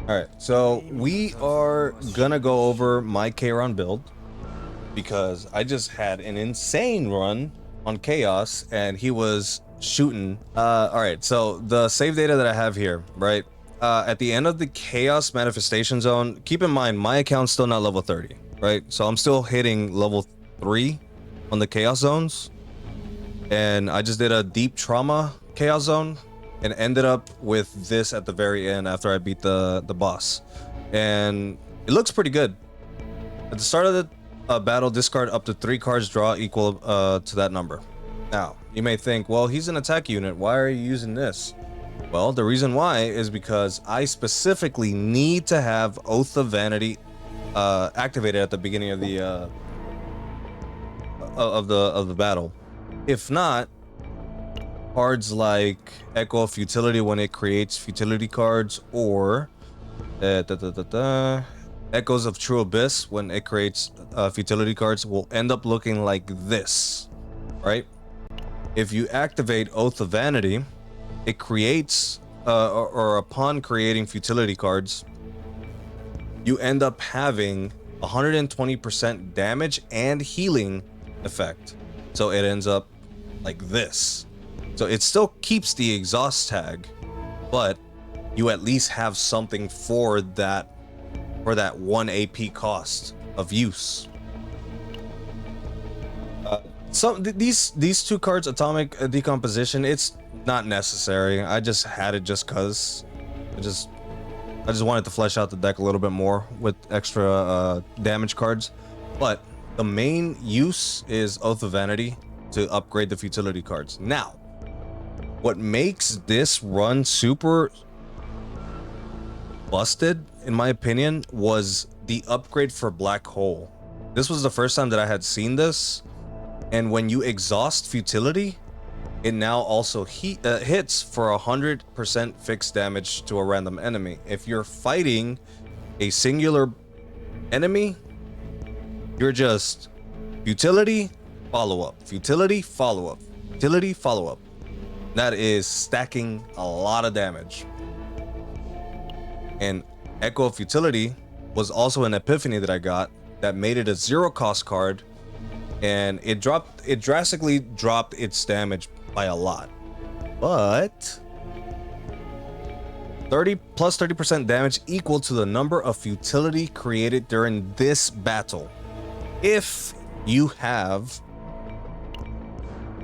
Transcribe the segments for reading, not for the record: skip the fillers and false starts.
All right, so we are gonna go over my Kayron build because I just had an insane run on Chaos and he was shooting. All right, so the save data that I have here, right? At the end of the Chaos manifestation zone, keep in mind my account's still not level 30, right? So I'm still hitting level 3 on the Chaos zones, and I just did a deep trauma Chaos zone and ended up with this at the very end after I beat the boss, and it looks pretty good. At the start of the battle, discard up to 3 cards, draw equal to that number. Now you may think, well, he's an attack unit, why are you using this? Well, the reason why is because I specifically need to have Oath of Vanity activated at the beginning of the battle. If not, cards like Echo of Futility when it creates futility cards, or Echoes of True Abyss when it creates futility cards, will end up looking like this, right? If you activate Oath of Vanity, it creates, or upon creating futility cards, you end up having 120% damage and healing effect. So it ends up like this. So it still keeps the exhaust tag, but you at least have something for that 1 AP cost of use. These 2 cards, Atomic Decomposition, it's not necessary. I just had it just cause I just wanted to flesh out the deck a little bit more with extra damage cards. But the main use is Oath of Vanity to upgrade the futility cards. Now, what makes this run super busted, in my opinion, was the upgrade for Black Hole. This was the first time that I had seen this, and when you exhaust futility, it now also hits for 100% fixed damage to a random enemy. If you're fighting a singular enemy, you're just futility, follow up, futility, follow up, futility, follow up. That is stacking a lot of damage. And Echo of Futility was also an epiphany that I got that made it a 0 cost card, and it drastically dropped its damage by a lot. But 30% damage equal to the number of futility created during this battle. If you have,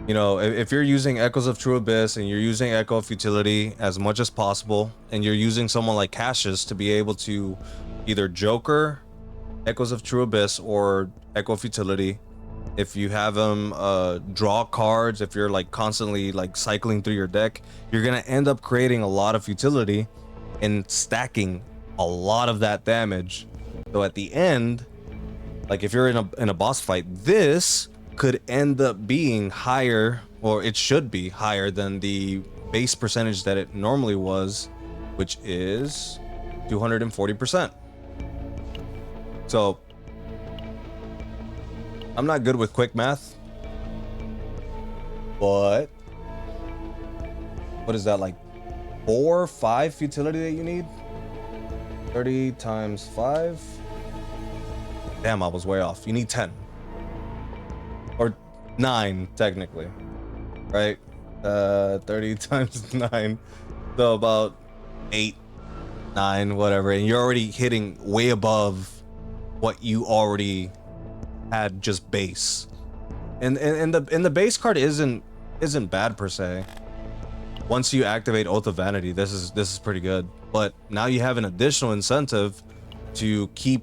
if you're using Echoes of True Abyss and you're using Echo of Futility as much as possible, and you're using someone like Cassius to be able to either Joker Echoes of True Abyss or Echo of Futility, if you have them draw cards, if you're like constantly like cycling through your deck, you're gonna end up creating a lot of futility and stacking a lot of that damage. So at the end, like if you're in a boss fight, this could end up being higher, or it should be higher than the base percentage that it normally was, which is 240%. So I'm not good with quick math, but what is that, like 4 or 5 futility that you need? 30 times 5. Damn, I was way off. You need 10 or 9 technically, right? 30 times 9, so about 8, 9, whatever, and you're already hitting way above what you already had just base. And the base card isn't bad per se. Once you activate Oath of Vanity, this is pretty good. But now you have an additional incentive to keep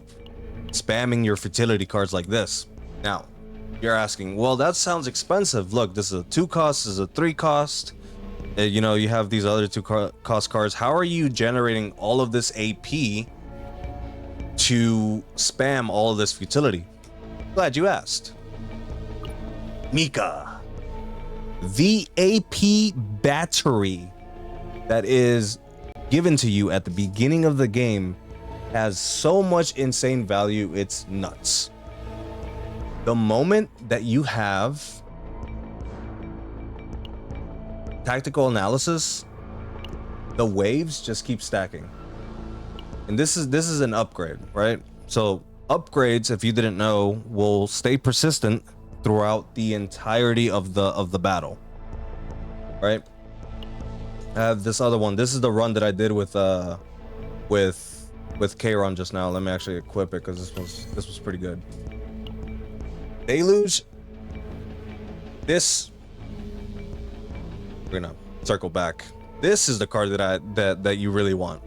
spamming your futility cards like this. Now, you're asking, well, that sounds expensive. Look, this is a 2 cost, this is a 3 cost. You have these other 2 cost cards. How are you generating all of this AP to spam all of this futility? Glad you asked. Mika, the AP battery that is given to you at the beginning of the game has so much insane value, it's nuts. The moment that you have tactical analysis, the waves just keep stacking. And this is an upgrade, right? So upgrades, if you didn't know, will stay persistent throughout the entirety of the battle, right? I have this other one. This is the run that I did with Kayron just now. Let me actually equip it because this was pretty good. Deluge. This, we're gonna circle back. This is the card that you really want.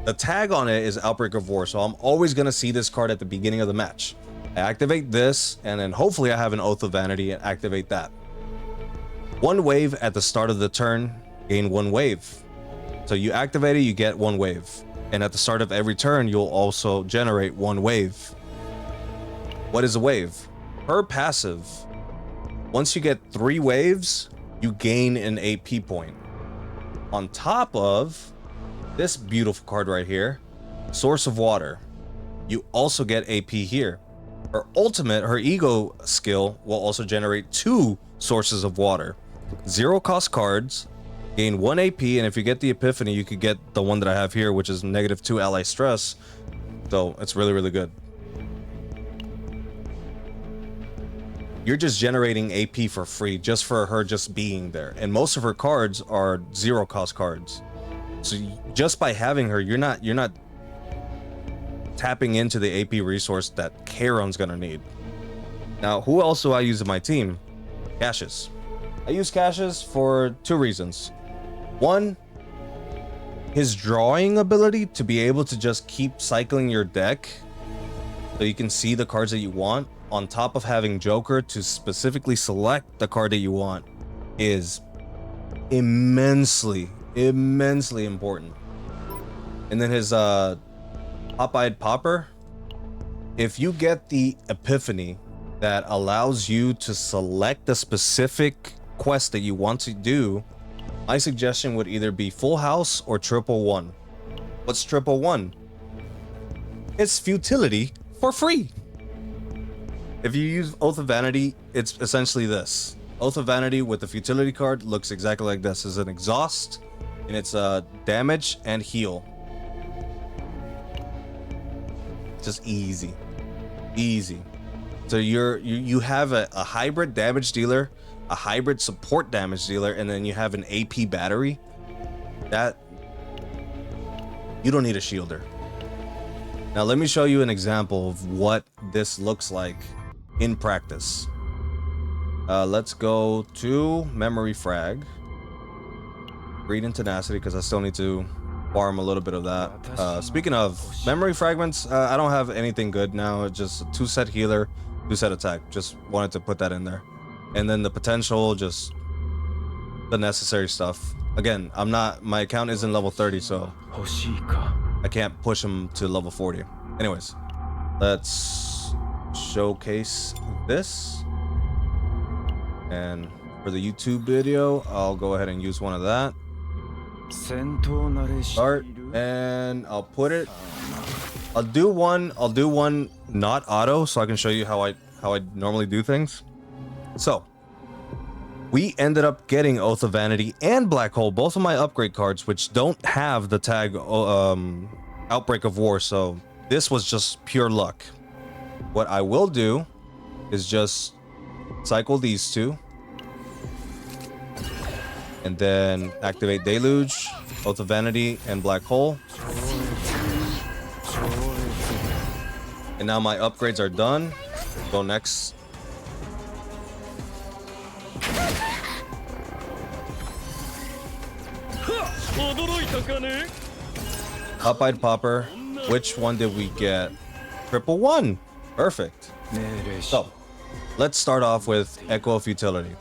The tag on it is Outbreak of War, so I'm always gonna see this card at the beginning of the match. I activate this, and then hopefully I have an Oath of Vanity and activate that. One wave at the start of the turn, gain one wave. So you activate it, you get one wave. And at the start of every turn, you'll also generate one wave. What is a wave? Per passive, once you get 3 waves, you gain an AP point. On top of this beautiful card right here, Source of Water, you also get AP here. Her ultimate, her ego skill, will also generate 2 sources of water. 0 cost cards, gain 1 AP, and if you get the Epiphany, you could get the one that I have here, which is -2 ally stress. So it's really, really good. You're just generating AP for free just for her just being there. And most of her cards are 0 cost cards. So just by having her, you're not tapping into the AP resource that Kayron's gonna need. Now, who else do I use in my team? Cassius. I use Cassius for 2 reasons. One, his drawing ability to be able to just keep cycling your deck so you can see the cards that you want, on top of having Joker to specifically select the card that you want, is immensely important. And then his Pop-Eyed Popper, if you get the Epiphany that allows you to select the specific quest that you want to do, my suggestion would either be Full House or 111. What's 111? It's Futility for free. If you use Oath of Vanity, it's essentially this. Oath of Vanity with the Futility card looks exactly like this. It's an exhaust, and it's damage and heal. Just easy. So you have a hybrid damage dealer, a hybrid support damage dealer, and then you have an AP battery. That, you don't need a shielder. Now let me show you an example of what this looks like in practice. Let's go to Memory Frag. Greed and Tenacity, because I still need to farm a little bit of that. Speaking of Memory Fragments, I don't have anything good now. It's just a 2-set healer, 2-set attack. Just wanted to put that in there. And then the potential, just the necessary stuff. Again, my account isn't level 30, so I can't push him to level 40. Anyways, let's showcase this. And for the YouTube video, I'll go ahead and use one of that. Start, and I'll put it. I'll do one not auto, so I can show you how I normally do things. So we ended up getting Oath of Vanity and Black Hole, both of my upgrade cards, which don't have the tag Outbreak of War, so this was just pure luck. What I will do is just cycle these 2, and then activate Deluge, Oath of Vanity, and Black Hole. And now my upgrades are done. Go next. Pop-Eyed Popper. Which one did we get? 111. Perfect. So let's start off with Echo of Futility.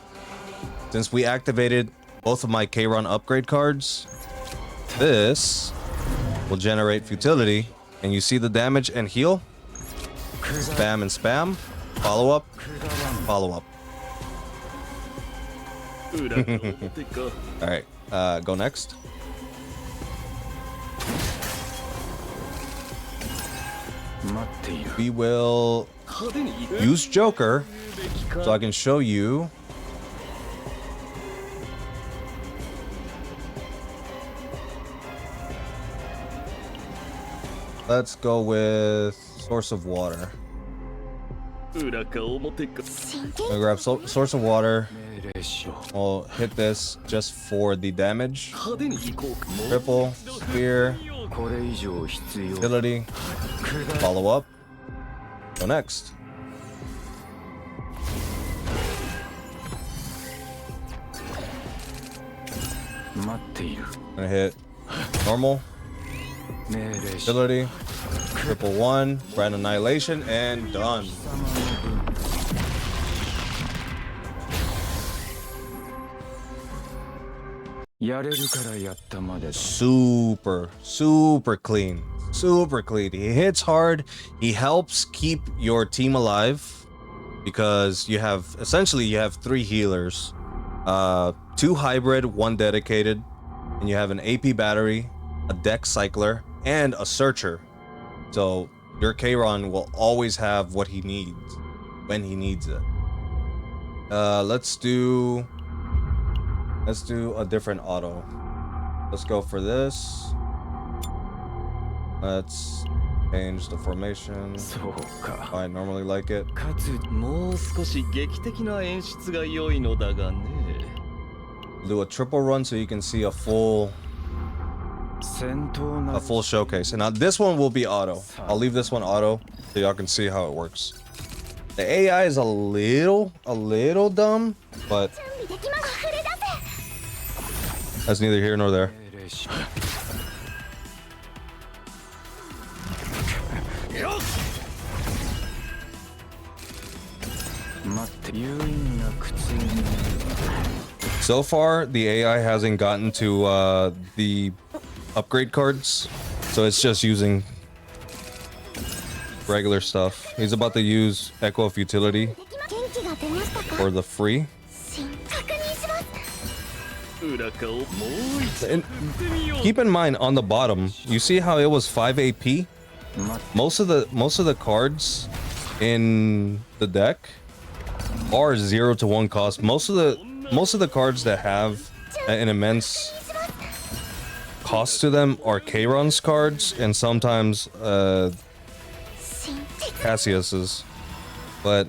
Since we activated both of my Kayron upgrade cards, this will generate Futility, and you see the damage and heal. Spam and spam. Follow up. Follow up. All right, go next. We will use Joker so I can show you Let's go with source of water. I'm gonna grab source of water. We'll hit this just for the damage. Triple, spear, utility, follow up. Go next. Gonna hit normal, utility, triple one, brand annihilation, and done. Super clean. Super clean. He hits hard. He helps keep your team alive because you have essentially you have 3 healers, 2 hybrid, 1 dedicated, and you have an AP battery, a deck cycler, and a searcher. So your Kayron will always have what he needs when he needs it. Let's do a different auto. Let's go for this. Let's change the formation. I normally like it. Do a triple run so you can see a full showcase. And now this one will be auto. I'll leave this one auto so y'all can see how it works. The AI is a little dumb, but that's neither here nor there. So far, the AI hasn't gotten to the upgrade cards, so it's just using regular stuff. He's about to use Echo of Futility for the free. And keep in mind on the bottom, you see how it was 5 AP? Most of the cards in the deck are 0 to 1 cost. Most of the cards that have an immense cost to them are Kayron's cards and sometimes Cassius's, but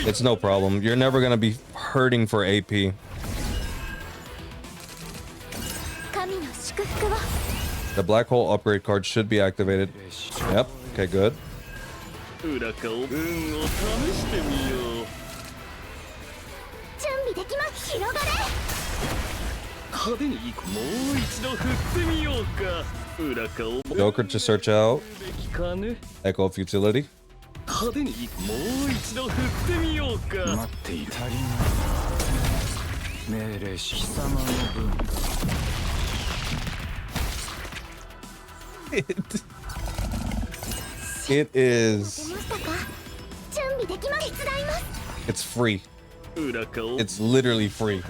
it's no problem. You're never gonna be hurting for AP. The black hole upgrade card should be activated. Yep. Okay, good. Joker to search out. Echo of Futility. It is. It's free. It's literally free.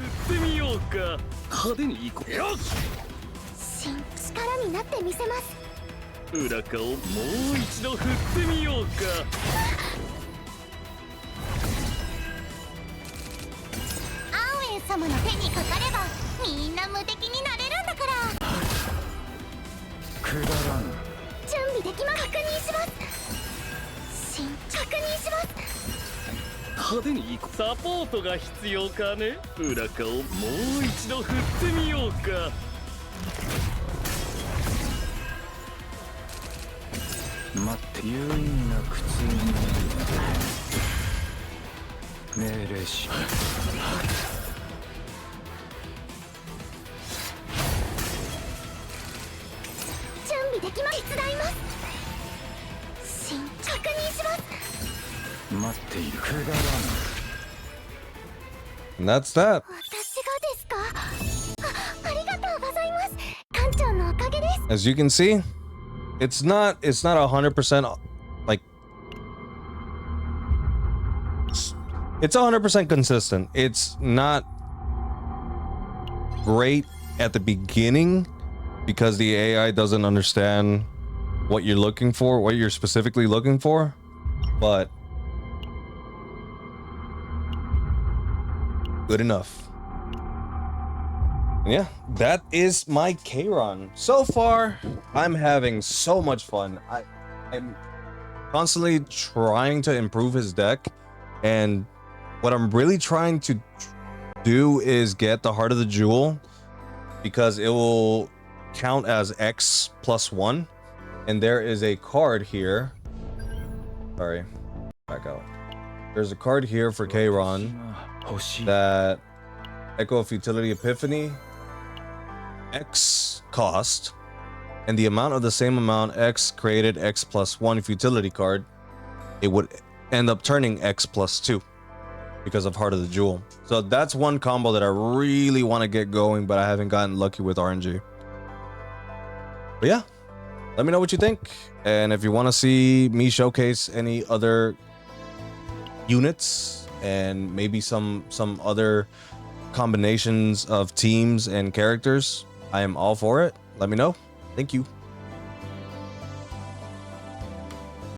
And that's that. As you can see, it's not 100% like it's 100% consistent. It's not great at the beginning because the AI doesn't understand what you're looking for, what you're specifically looking for, but good enough. And yeah, that is my Kayron. So far, I'm having so much fun. I'm constantly trying to improve his deck, and what I'm really trying to do is get the Heart of the Jewel, because it will count as X plus 1, and there is a card here. Sorry, back out. There's a card here for Kayron that Echo of Futility Epiphany, X cost, and the amount of the same amount X created X plus 1 Futility card, it would end up turning X plus 2 because of Heart of the Jewel. So that's one combo that I really want to get going, but I haven't gotten lucky with RNG. But yeah, let me know what you think, and if you want to see me showcase any other units and maybe some other combinations of teams and characters, I am all for it. Let me know. Thank you.